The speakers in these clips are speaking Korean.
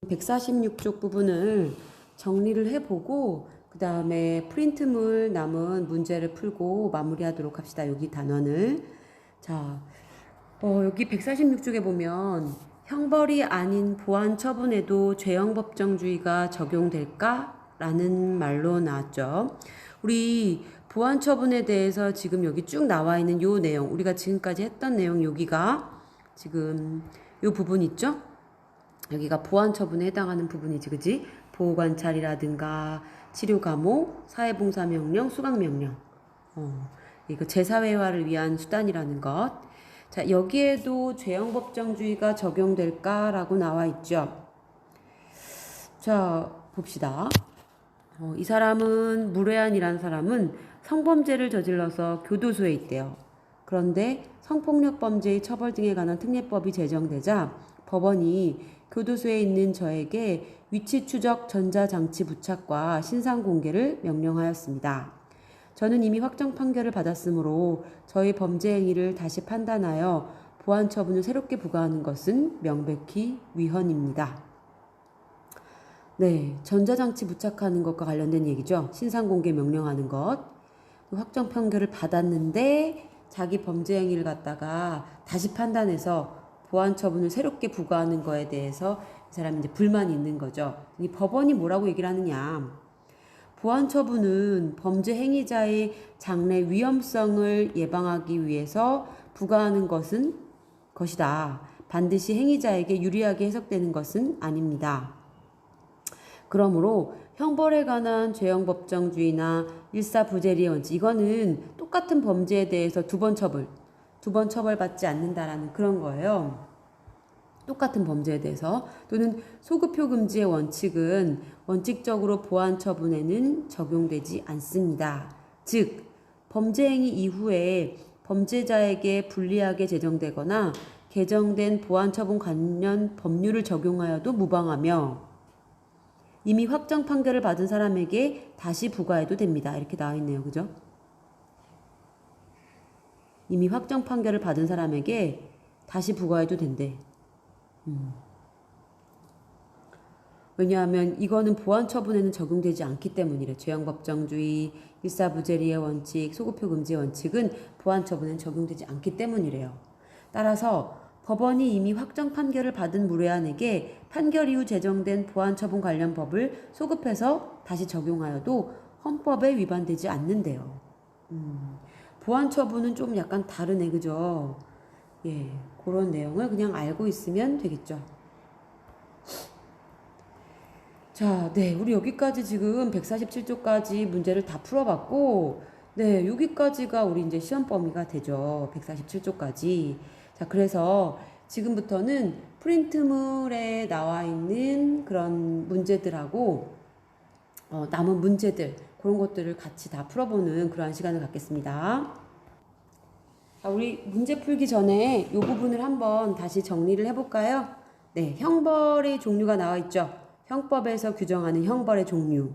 146쪽 부분을 정리를 해보고 그 다음에 프린트물 남은 문제를 풀고 마무리하도록 합시다. 여기 단원을. 자, 여기 146쪽에 보면 형벌이 아닌 보안 처분에도 죄형법정주의가 적용될까? 라는 말로 나왔죠. 우리 보안 처분에 대해서 지금 여기 쭉 나와 있는 요 내용, 우리가 지금까지 했던 내용 여기가 지금 요 부분 있죠? 여기가 보안 처분에 해당하는 부분이지, 그지? 보호관찰이라든가 치료감호, 사회봉사명령, 수강명령. 이거 재사회화를 위한 수단이라는 것. 자, 여기에도 죄형법정주의가 적용될까라고 나와 있죠. 자, 봅시다. 이 사람은, 무례한이라는 사람은 성범죄를 저질러서 교도소에 있대요. 그런데 성폭력범죄의 처벌 등에 관한 특례법이 제정되자 법원이 교도소에 있는 저에게 위치 추적 전자장치 부착과 신상 공개를 명령하였습니다. 저는 이미 확정 판결을 받았으므로 저의 범죄 행위를 다시 판단하여 보안 처분을 새롭게 부과하는 것은 명백히 위헌입니다. 네, 전자장치 부착하는 것과 관련된 얘기죠. 신상 공개 명령하는 것. 확정 판결을 받았는데 자기 범죄 행위를 갖다가 다시 판단해서 보안 처분을 새롭게 부과하는 거에 대해서 이 사람이 이제 불만이 있는 거죠. 이 법원이 뭐라고 얘기를 하느냐. 보안 처분은 범죄 행위자의 장래 위험성을 예방하기 위해서 부과하는 것이다. 반드시 행위자에게 유리하게 해석되는 것은 아닙니다. 그러므로 형벌에 관한 죄형법정주의나 일사부재리의 원칙, 이거는 똑같은 범죄에 대해서 두 번 처벌받지 않는다라는 그런 거예요. 똑같은 범죄에 대해서. 또는 소급표 금지의 원칙은 원칙적으로 보안 처분에는 적용되지 않습니다. 즉, 범죄 행위 이후에 범죄자에게 불리하게 제정되거나 개정된 보안 처분 관련 법률을 적용하여도 무방하며 이미 확정 판결을 받은 사람에게 다시 부과해도 됩니다. 이렇게 나와 있네요. 그죠? 이미 확정 판결을 받은 사람에게 다시 부과해도 된대. 왜냐하면 이거는 보안 처분에는 적용되지 않기 때문이래. 죄형법정주의, 일사부재리의 원칙, 소급표 금지의 원칙은 보안 처분에는 적용되지 않기 때문이래요. 따라서 법원이 이미 확정 판결을 받은 무례한에게 판결 이후 제정된 보안 처분 관련 법을 소급해서 다시 적용하여도 헌법에 위반되지 않는데요. 보안 처분은 좀 약간 다르네, 그죠? 예, 그런 내용을 그냥 알고 있으면 되겠죠. 자, 네, 우리 여기까지 지금 147쪽까지 문제를 다 풀어봤고, 네, 여기까지가 우리 이제 시험 범위가 되죠. 147쪽까지. 자, 그래서 지금부터는 프린트물에 나와 있는 그런 문제들하고, 남은 문제들, 그런 것들을 같이 다 풀어보는 그러한 시간을 갖겠습니다. 자, 우리 문제 풀기 전에 이 부분을 한번 다시 정리를 해볼까요? 네, 형벌의 종류가 나와 있죠. 형법에서 규정하는 형벌의 종류.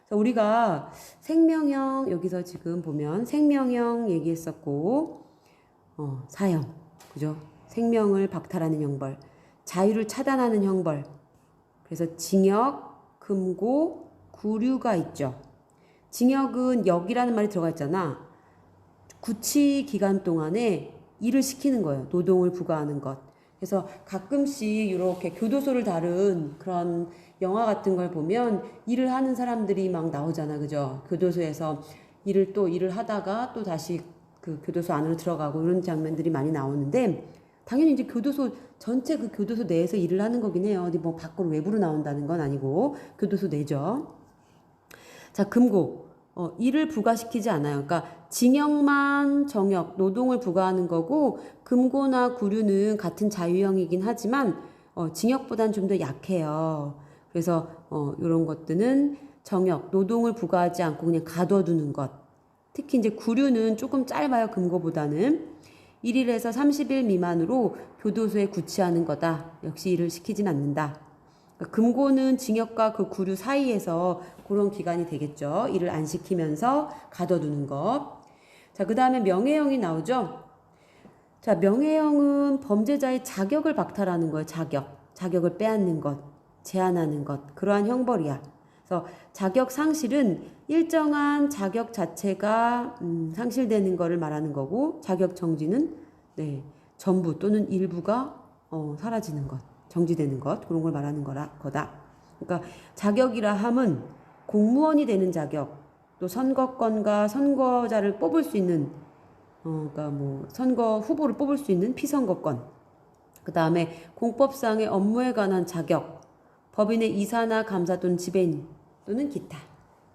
그래서 우리가 생명형, 여기서 지금 보면 생명형 얘기했었고, 사형, 그죠? 생명을 박탈하는 형벌, 자유를 차단하는 형벌, 그래서 징역, 금고, 구류가 있죠. 징역은 역이라는 말이 들어가 있잖아. 구치 기간 동안에 일을 시키는 거예요. 노동을 부과하는 것. 그래서 가끔씩 이렇게 교도소를 다룬 그런 영화 같은 걸 보면 일을 하는 사람들이 막 나오잖아. 그죠? 교도소에서 일을 하다가 또 다시 그 교도소 안으로 들어가고 이런 장면들이 많이 나오는데 당연히 이제 교도소 전체 그 교도소 내에서 일을 하는 거긴 해요. 어디 뭐 밖으로 외부로 나온다는 건 아니고 교도소 내죠. 자, 금고. 일을 부과시키지 않아요. 그러니까 징역만 정역, 노동을 부과하는 거고 금고나 구류는 같은 자유형이긴 하지만 징역보다는 좀 더 약해요. 그래서 이런 것들은 정역, 노동을 부과하지 않고 그냥 가둬두는 것. 특히 이제 구류는 조금 짧아요. 금고보다는. 1일에서 30일 미만으로 교도소에 구치하는 거다. 역시 일을 시키진 않는다. 그러니까 금고는 징역과 그 구류 사이에서 그런 기간이 되겠죠. 일을 안 시키면서 가둬두는 것. 자, 그 다음에 명예형이 나오죠. 자, 명예형은 범죄자의 자격을 박탈하는 거예요. 자격을 빼앗는 것. 제한하는 것, 그러한 형벌이야. 그래서 자격 상실은 일정한 자격 자체가 상실되는 것을 말하는 거고, 자격 정지는 네, 전부 또는 일부가 사라지는 것, 정지되는 것, 그런 걸 말하는 거다. 그러니까 자격이라 함은 공무원이 되는 자격, 또 선거권과 선거자를 뽑을 수 있는 그러니까 뭐 선거 후보를 뽑을 수 있는 피선거권, 그 다음에 공법상의 업무에 관한 자격, 법인의 이사나 감사 또는 지배인 또는 기타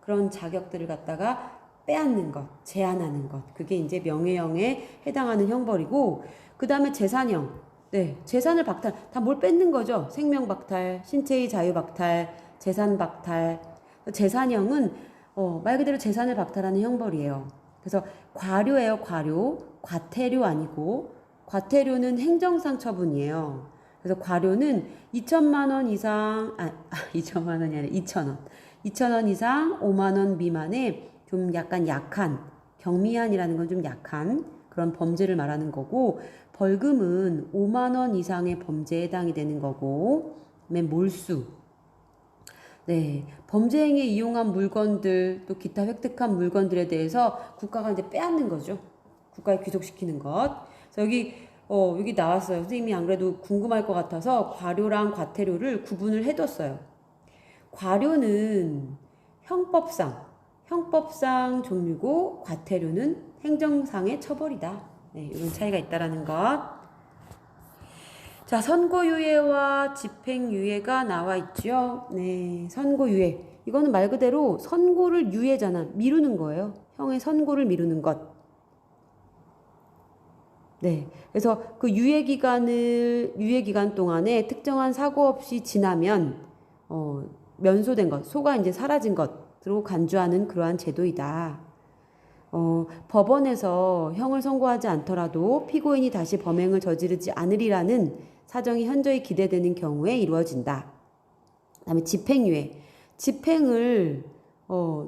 그런 자격들을 갖다가 빼앗는 것, 제한하는 것, 그게 이제 명예형에 해당하는 형벌이고, 그 다음에 재산형, 네, 재산을 박탈, 다 뭘 뺏는 거죠. 생명 박탈, 신체의 자유 박탈, 재산 박탈. 재산형은 말 그대로 재산을 박탈하는 형벌이에요. 그래서 과료예요, 과료. 과태료 아니고, 과태료는 행정상 처분이에요. 그래서 과료는 2천만 원 이상, 2천만 원이 아니라 2천 원. 2천 원 이상 5만 원 미만의 좀 약간 약한, 경미한이라는 건 좀 약한 그런 범죄를 말하는 거고, 벌금은 5만 원 이상의 범죄에 해당이 되는 거고, 그다음에 몰수. 네, 범죄 행위에 이용한 물건들, 또 기타 획득한 물건들에 대해서 국가가 이제 빼앗는 거죠. 국가에 귀속시키는 것. 그래서 여기 나왔어요. 선생님이 안 그래도 궁금할 것 같아서 과료랑 과태료를 구분을 해뒀어요. 과료는 형법상 종류고, 과태료는 행정상의 처벌이다. 네, 이런 차이가 있다라는 것. 자, 선고유예와 집행유예가 나와 있죠. 네, 선고유예. 이거는 말 그대로 선고를 유예잖아. 미루는 거예요. 형의 선고를 미루는 것. 네, 그래서 그 유예기간 동안에 특정한 사고 없이 지나면 면소된 것, 소가 이제 사라진 것으로 간주하는 그러한 제도이다. 법원에서 형을 선고하지 않더라도 피고인이 다시 범행을 저지르지 않으리라는 사정이 현저히 기대되는 경우에 이루어진다. 그다음에 집행유예. 집행을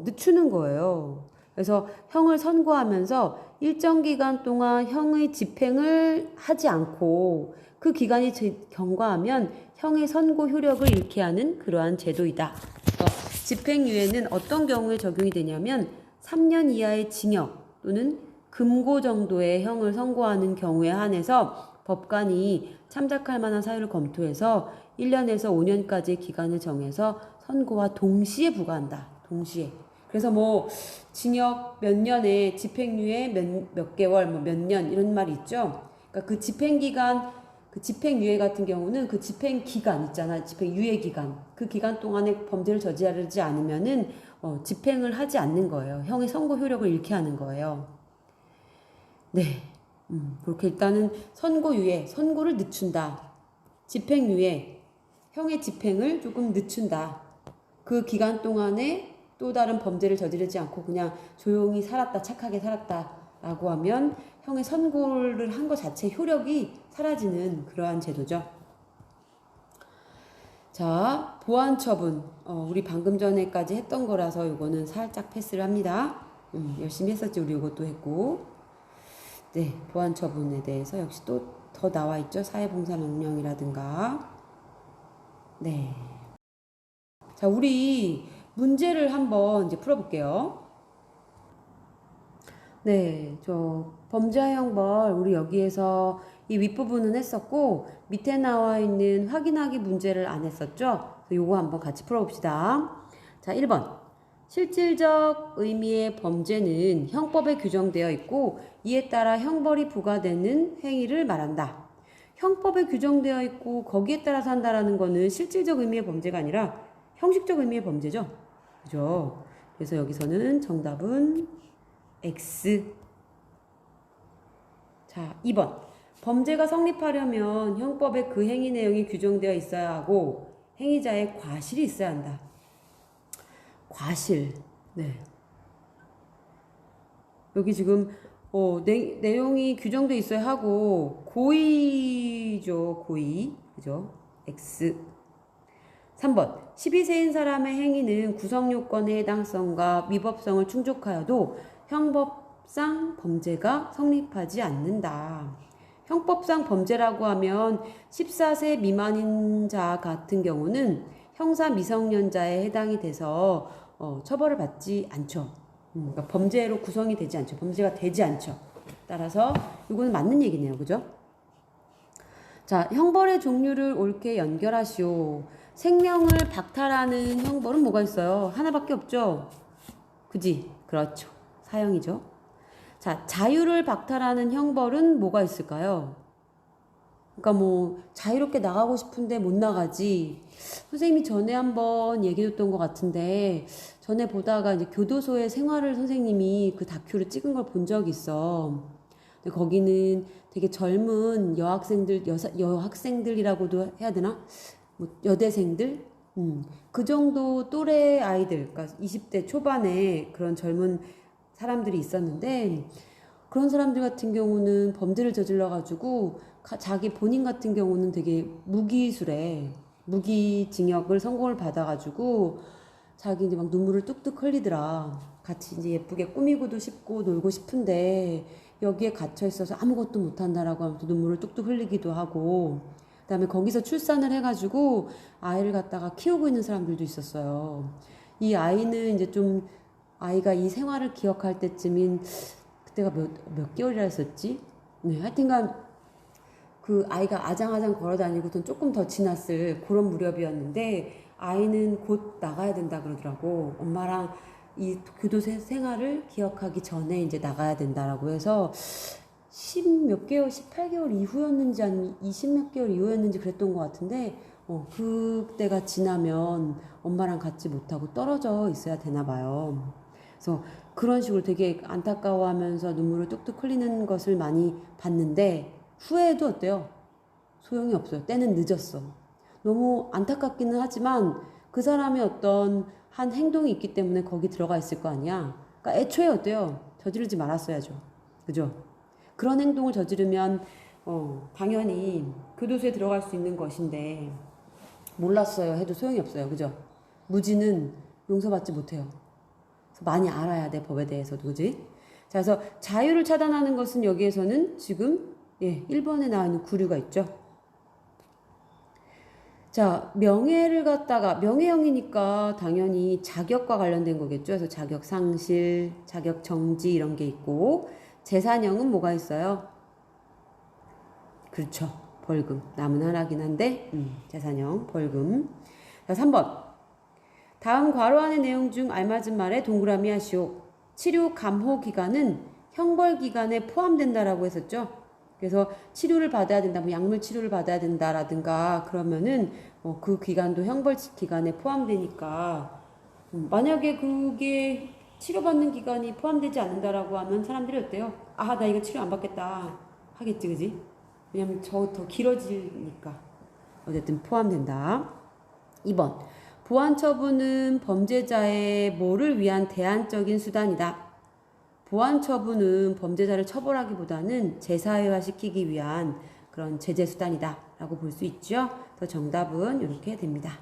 늦추는 거예요. 그래서 형을 선고하면서 일정 기간 동안 형의 집행을 하지 않고 그 기간이 경과하면 형의 선고 효력을 잃게 하는 그러한 제도이다. 집행유예는 어떤 경우에 적용이 되냐면 3년 이하의 징역 또는 금고 정도의 형을 선고하는 경우에 한해서 법관이 참작할 만한 사유를 검토해서 1년에서 5년까지의 기간을 정해서 선고와 동시에 부과한다. 동시에. 그래서 뭐 징역 몇 년에 집행유예 몇 개월, 뭐 몇 년 이런 말이 있죠. 그러니까 그 집행기간, 그 집행유예 같은 경우는 그 집행기간 있잖아. 집행유예기간. 그 기간 동안에 범죄를 저지르지 않으면은 집행을 하지 않는 거예요. 형의 선고 효력을 잃게 하는 거예요. 네. 그렇게 일단은 선고유예, 선고를 늦춘다. 집행유예, 형의 집행을 조금 늦춘다. 그 기간 동안에 또 다른 범죄를 저지르지 않고 그냥 조용히 살았다, 착하게 살았다라고 하면 형의 선고를 한 것 자체 효력이 사라지는 그러한 제도죠. 자, 보완처분. 우리 방금 전에까지 했던 거라서 이거는 살짝 패스를 합니다. 열심히 했었지, 우리 이것도 했고. 네, 보완처분에 대해서 역시 또 더 나와 있죠. 사회봉사명령이라든가. 네. 자, 우리 문제를 한번 이제 풀어볼게요. 네, 저 범죄형벌 우리 여기에서 이 윗부분은 했었고 밑에 나와 있는 확인하기 문제를 안 했었죠. 요거 한번 같이 풀어봅시다. 자, 1번. 실질적 의미의 범죄는 형법에 규정되어 있고 이에 따라 형벌이 부과되는 행위를 말한다. 형법에 규정되어 있고 거기에 따라서 한다라는 거는 실질적 의미의 범죄가 아니라 형식적 의미의 범죄죠. 그죠? 그래서 여기서는 정답은 X. 자, 2번. 범죄가 성립하려면 형법에 그 행위 내용이 규정되어 있어야 하고 행위자의 과실이 있어야 한다. 과실. 네. 여기 지금 내용이 규정되어 있어야 하고 고의죠. 고의. 그죠? X. 3번. 12세인 사람의 행위는 구성요건의 해당성과 위법성을 충족하여도 형법상 범죄가 성립하지 않는다. 형법상 범죄라고 하면 14세 미만인 자 같은 경우는 형사 미성년자에 해당이 돼서 처벌을 받지 않죠. 그러니까 범죄로 구성이 되지 않죠. 범죄가 되지 않죠. 따라서 이거는 맞는 얘기네요. 그죠? 자, 형벌의 종류를 옳게 연결하시오. 생명을 박탈하는 형벌은 뭐가 있어요? 하나밖에 없죠? 그지? 그렇죠. 사형이죠. 자, 자유를 박탈하는 형벌은 뭐가 있을까요? 그러니까 뭐 자유롭게 나가고 싶은데 못 나가지. 선생님이 전에 한번 얘기했던 것 같은데 전에 보다가 이제 교도소의 생활을 선생님이 그 다큐를 찍은 걸 본 적이 있어. 근데 거기는 되게 젊은 여학생들이라고도 해야 되나? 뭐 여대생들? 그 정도 또래 아이들, 그러니까 20대 초반에 그런 젊은 사람들이 있었는데 그런 사람들 같은 경우는 범죄를 저질러가지고 자기 본인 같은 경우는 되게 무기징역을 선고를 받아가지고 자기 이제 막 눈물을 뚝뚝 흘리더라. 같이 이제 예쁘게 꾸미고도 싶고 놀고 싶은데 여기에 갇혀 있어서 아무것도 못한다라고 하면서 눈물을 뚝뚝 흘리기도 하고 그다음에 거기서 출산을 해가지고 아이를 갖다가 키우고 있는 사람들도 있었어요. 이 아이는 이제 좀 아이가 이 생활을 기억할 때쯤인 그때가 몇 개월이라 했었지? 네, 하여튼간 그 아이가 아장아장 걸어다니고선 조금 더 지났을 그런 무렵이었는데 아이는 곧 나가야 된다 그러더라고. 엄마랑 이 교도소 생활을 기억하기 전에 이제 나가야 된다라고 해서 10몇 개월, 18개월 이후였는지 아니면 20몇 개월 이후였는지 그랬던 것 같은데 그때가 지나면 엄마랑 같이 못하고 떨어져 있어야 되나 봐요. 그래서 그런 식으로 되게 안타까워하면서 눈물을 뚝뚝 흘리는 것을 많이 봤는데 후회도 어때요? 소용이 없어요. 때는 늦었어. 너무 안타깝기는 하지만 그 사람의 어떤 한 행동이 있기 때문에 거기 들어가 있을 거 아니야. 그러니까 애초에 어때요? 저지르지 말았어야죠. 그죠? 그런 행동을 저지르면 당연히 교도소에 들어갈 수 있는 것인데 몰랐어요 해도 소용이 없어요. 그죠? 무지는 용서받지 못해요. 많이 알아야 돼, 법에 대해서도. 그지? 자, 그래서 자유를 차단하는 것은 여기에서는 지금 1번에 나와 있는 구류가 있죠. 자, 명예를 갖다가 명예형이니까 당연히 자격과 관련된 거겠죠. 그래서 자격 상실, 자격 정지 이런 게 있고 재산형은 뭐가 있어요? 그렇죠. 벌금. 남은 하나긴 한데 재산형, 벌금. 자, 3번. 다음 괄호 안의 내용 중 알맞은 말에 동그라미 하시오. 치료 감호 기간은 형벌 기간에 포함된다라고 했었죠. 그래서 치료를 받아야 된다, 뭐 약물 치료를 받아야 된다라든가 그러면은 그 기간도 형벌 기간에 포함되니까 만약에 그게 치료받는 기간이 포함되지 않는다라고 하면 사람들이 어때요? 아, 나 이거 치료 안 받겠다 하겠지, 그지? 왜냐면 저 더 길어지니까. 어쨌든 포함된다. 2번. 보안 처분은 범죄자의 뭐를 위한 대안적인 수단이다. 보안 처분은 범죄자를 처벌하기보다는 재사회화시키기 위한 그런 제재 수단이다 라고 볼 수 있죠. 그래서 정답은 이렇게 됩니다.